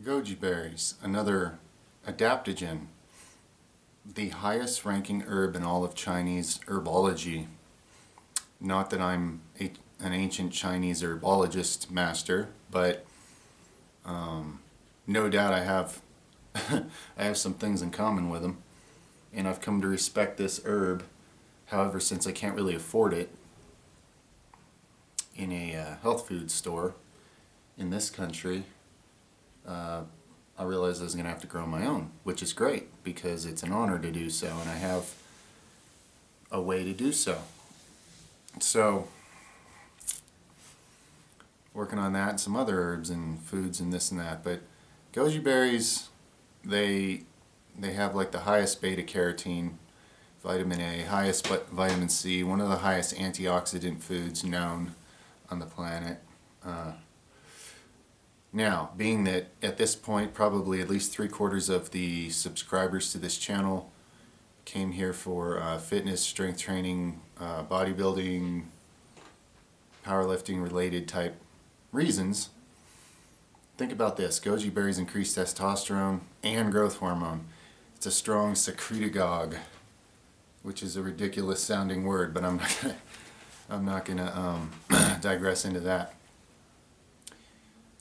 Goji berries, another adaptogen, the highest ranking herb in all of Chinese herbology. Not that I'm an ancient Chinese herbologist master, but no doubt I have I have some things in common with them, and I've come to respect this herb. However, since I can't really afford it in a health food store in this country, I realized I was going to have to grow my own, which is great because it's an honor to do so, and I have a way to do so. So, working on that and some other herbs and foods and this and that. But goji berries, they have like the highest beta carotene, vitamin A, highest vitamin C, one of the highest antioxidant foods known on the planet. Now, being that at this point probably at least 3/4 of the subscribers to this channel came here for fitness, strength training, bodybuilding, powerlifting related type reasons, think about this. Goji berries increase testosterone and growth hormone. It's a strong secretagogue, which is a ridiculous sounding word, but I'm not gonna digress into that.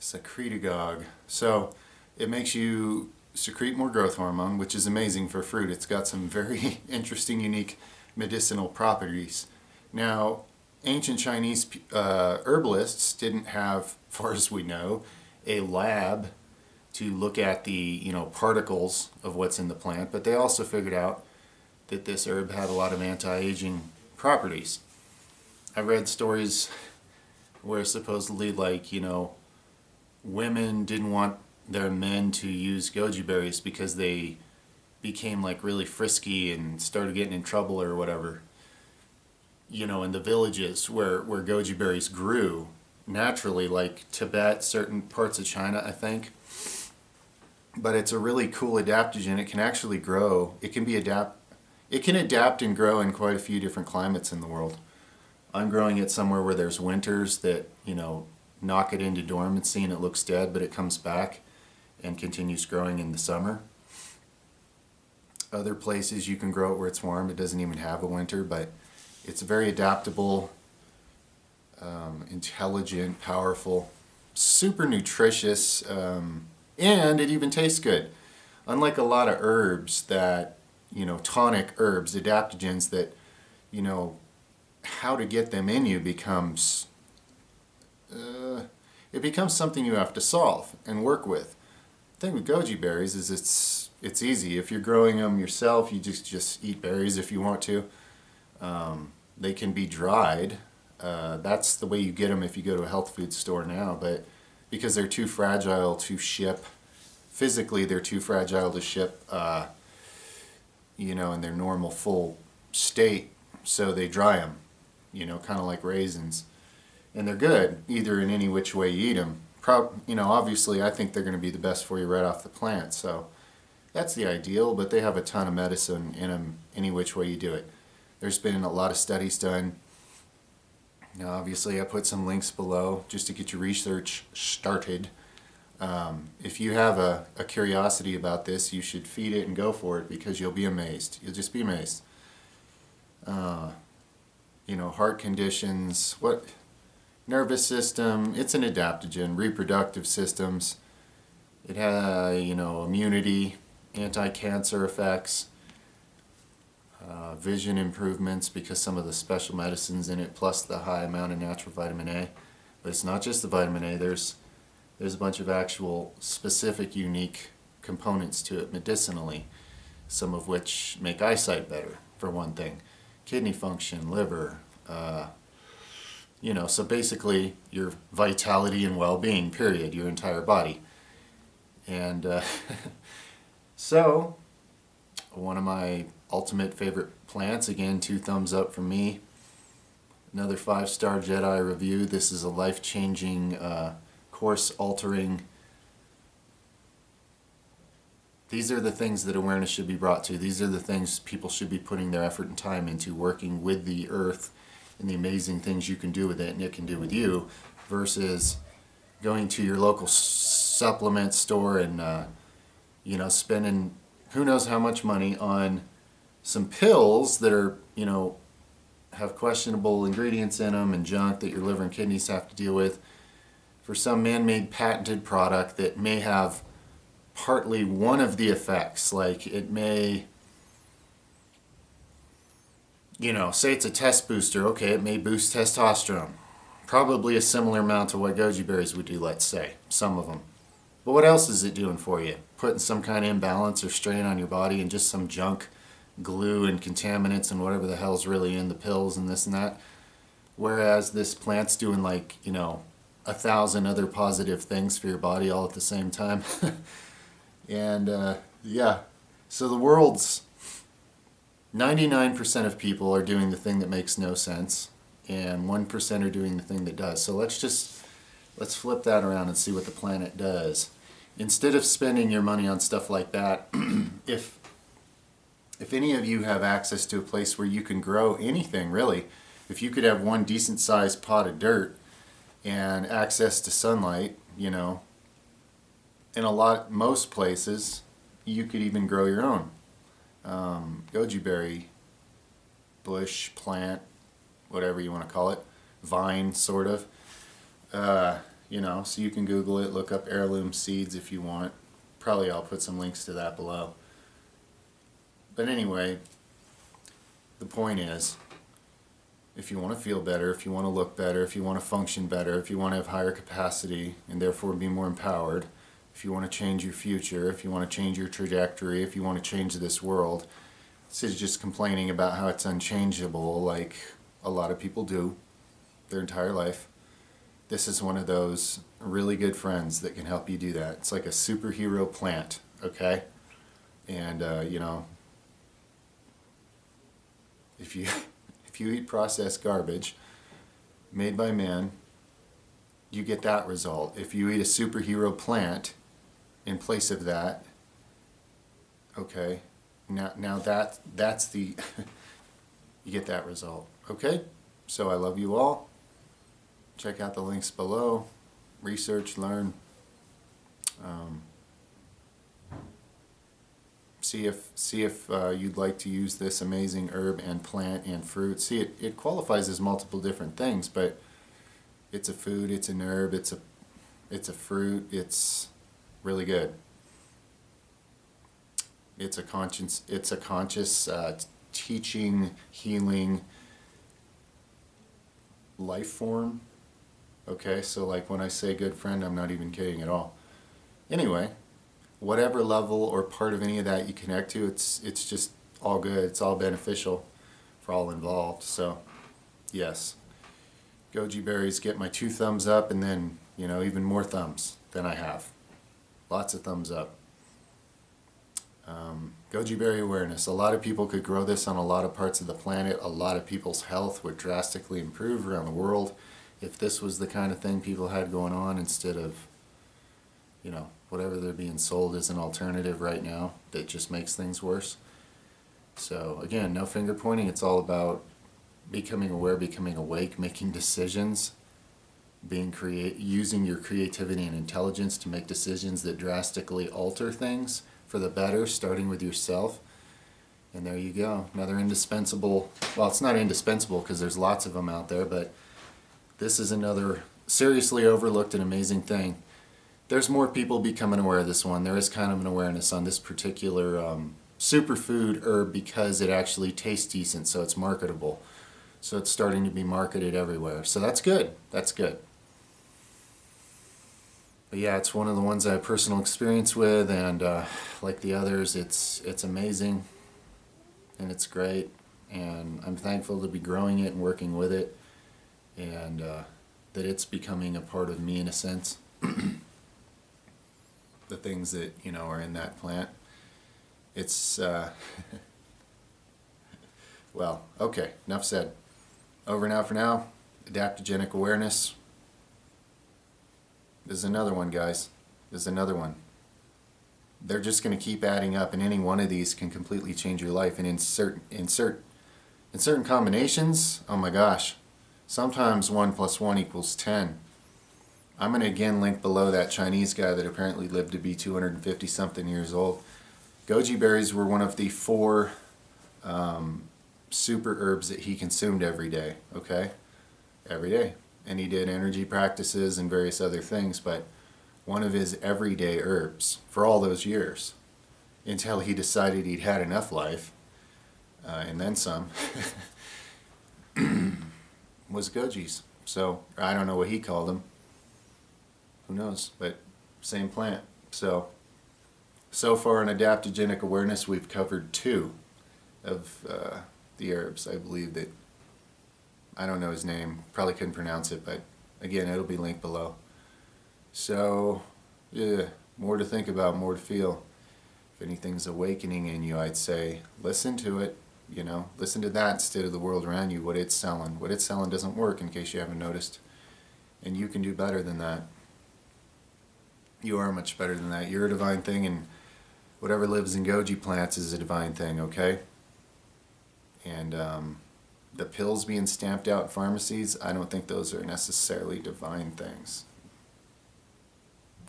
Secretagogue. So it makes you secrete more growth hormone, which is amazing for fruit. It's got some very interesting, unique medicinal properties. Now, ancient Chinese herbalists didn't have, as far as we know, a lab to look at the particles of what's in the plant, but they also figured out that this herb had a lot of anti-aging properties. I read stories where supposedly women didn't want their men to use goji berries because they became like really frisky and started getting in trouble or whatever. In the villages where goji berries grew naturally, like Tibet, certain parts of China, I think. But it's a really cool adaptogen. It can actually grow. It can adapt and grow in quite a few different climates in the world. I'm growing it somewhere where there's winters that, knock it into dormancy and it looks dead, but it comes back and continues growing in the summer. Other places you can grow it where it's warm. It doesn't even have a winter, but it's very adaptable, intelligent, powerful, super nutritious, and it even tastes good. Unlike a lot of herbs that, tonic herbs, adaptogens that, how to get them in you becomes it becomes something you have to solve and work with. The thing with goji berries is it's easy. If you're growing them yourself, you just eat berries if you want to. They can be dried. That's the way you get them if you go to a health food store now, but because they're too fragile to ship, physically they're too fragile to ship in their normal full state, so they dry them, kind of like raisins. And they're good, either in any which way you eat them. Obviously I think they're going to be the best for you right off the plant, so that's the ideal, but they have a ton of medicine in them any which way you do it. There's been a lot of studies done. Now, obviously I put some links below just to get your research started. If you have a curiosity about this, you should feed it and go for it, because you'll be amazed. You'll just be amazed. Heart conditions, nervous system, it's an adaptogen, reproductive systems. It has, immunity, anti-cancer effects, vision improvements because some of the special medicines in it, plus the high amount of natural vitamin A. But it's not just the vitamin A, there's a bunch of actual specific unique components to it medicinally, some of which make eyesight better, for one thing. Kidney function, liver, so basically your vitality and well-being, period, your entire body. And so, one of my ultimate favorite plants, again, 2 thumbs up from me. Another 5-star Jedi review. This is a life-changing, course-altering. These are the things that awareness should be brought to. These are the things people should be putting their effort and time into, working with the earth and the amazing things you can do with it and it can do with you, versus going to your local supplement store and spending who knows how much money on some pills that are, have questionable ingredients in them and junk that your liver and kidneys have to deal with for some man-made patented product that may have partly one of the effects. Like it may, say it's a test booster. Okay, it may boost testosterone. Probably a similar amount to what goji berries would do, let's say, some of them. But what else is it doing for you? Putting some kind of imbalance or strain on your body and just some junk, glue and contaminants and whatever the hell's really in the pills and this and that. Whereas this plant's doing 1,000 other positive things for your body all at the same time. And so the world's 99% of people are doing the thing that makes no sense, and 1% are doing the thing that does. So let's flip that around and see what the planet does. Instead of spending your money on stuff like that, if any of you have access to a place where you can grow anything, really, if you could have one decent sized pot of dirt and access to sunlight, in most places, you could even grow your own goji berry bush, plant, whatever you want to call it, vine, sort of. So you can Google it, look up heirloom seeds if you want. Probably I'll put some links to that below. But anyway, the point is, if you want to feel better, if you want to look better, if you want to function better, if you want to have higher capacity and therefore be more empowered, if you want to change your future, if you want to change your trajectory, if you want to change this world, instead of just complaining about how it's unchangeable like a lot of people do their entire life, this is one of those really good friends that can help you do that. It's like a superhero plant, okay? And, if you eat processed garbage made by man, you get that result. If you eat a superhero plant in place of that, okay, now that's the you get that result. Okay, so I love you all. Check out the links below. Research, learn. See if you'd like to use this amazing herb and plant and fruit. See, it qualifies as multiple different things, but it's a food, it's an herb, it's a fruit, it's really good. It's a conscious teaching, healing life form. Okay, so like when I say good friend, I'm not even kidding at all. Anyway, whatever level or part of any of that you connect to, it's just all good. It's all beneficial for all involved. So, yes, goji berries get my 2 thumbs up, and then even more thumbs than I have. Lots of thumbs up. Goji berry awareness. A lot of people could grow this on a lot of parts of the planet. A lot of people's health would drastically improve around the world if this was the kind of thing people had going on, instead of whatever they're being sold as an alternative right now that just makes things worse. So again, no finger pointing. It's all about becoming aware, becoming awake, making decisions, using your creativity and intelligence to make decisions that drastically alter things for the better, starting with yourself. And there you go. Another indispensable, well, it's not indispensable because there's lots of them out there, but this is another seriously overlooked and amazing thing. There's more people becoming aware of this one. There is kind of an awareness on this particular superfood herb because it actually tastes decent, so it's marketable. So it's starting to be marketed everywhere. So that's good. That's good. But yeah, it's one of the ones I have personal experience with, and like the others, it's amazing, and it's great, and I'm thankful to be growing it and working with it, and that it's becoming a part of me in a sense. The things that are in that plant. It's well, okay, enough said. Over and out for now. Adaptogenic awareness. There's another one, guys. There's another one. They're just going to keep adding up, and any one of these can completely change your life. And in certain combinations, oh my gosh, sometimes 1 + 1 = 10. I'm going to again link below that Chinese guy that apparently lived to be 250 something years old. Goji berries were one of the 4 super herbs that he consumed every day, okay? Every day. And he did energy practices and various other things, but one of his everyday herbs for all those years, until he decided he'd had enough life, and then some, was Goji's. So, I don't know what he called them. Who knows? But same plant. So far in adaptogenic awareness, we've covered 2 of the herbs. I believe that, I don't know his name, probably couldn't pronounce it, but again, it'll be linked below. So, yeah, more to think about, more to feel. If anything's awakening in you, I'd say listen to it. You know, listen to that instead of the world around you, what it's selling. What it's selling doesn't work, in case you haven't noticed. And you can do better than that. You are much better than that. You're a divine thing, and whatever lives in Goji plants is a divine thing, okay? And the pills being stamped out in pharmacies, I don't think those are necessarily divine things.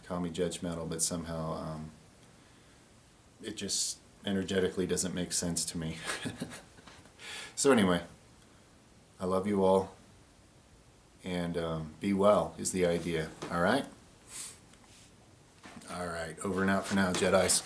Call me judgmental, but somehow it just energetically doesn't make sense to me. So anyway, I love you all, and be well is the idea, alright? Alright, over and out for now, Jedis.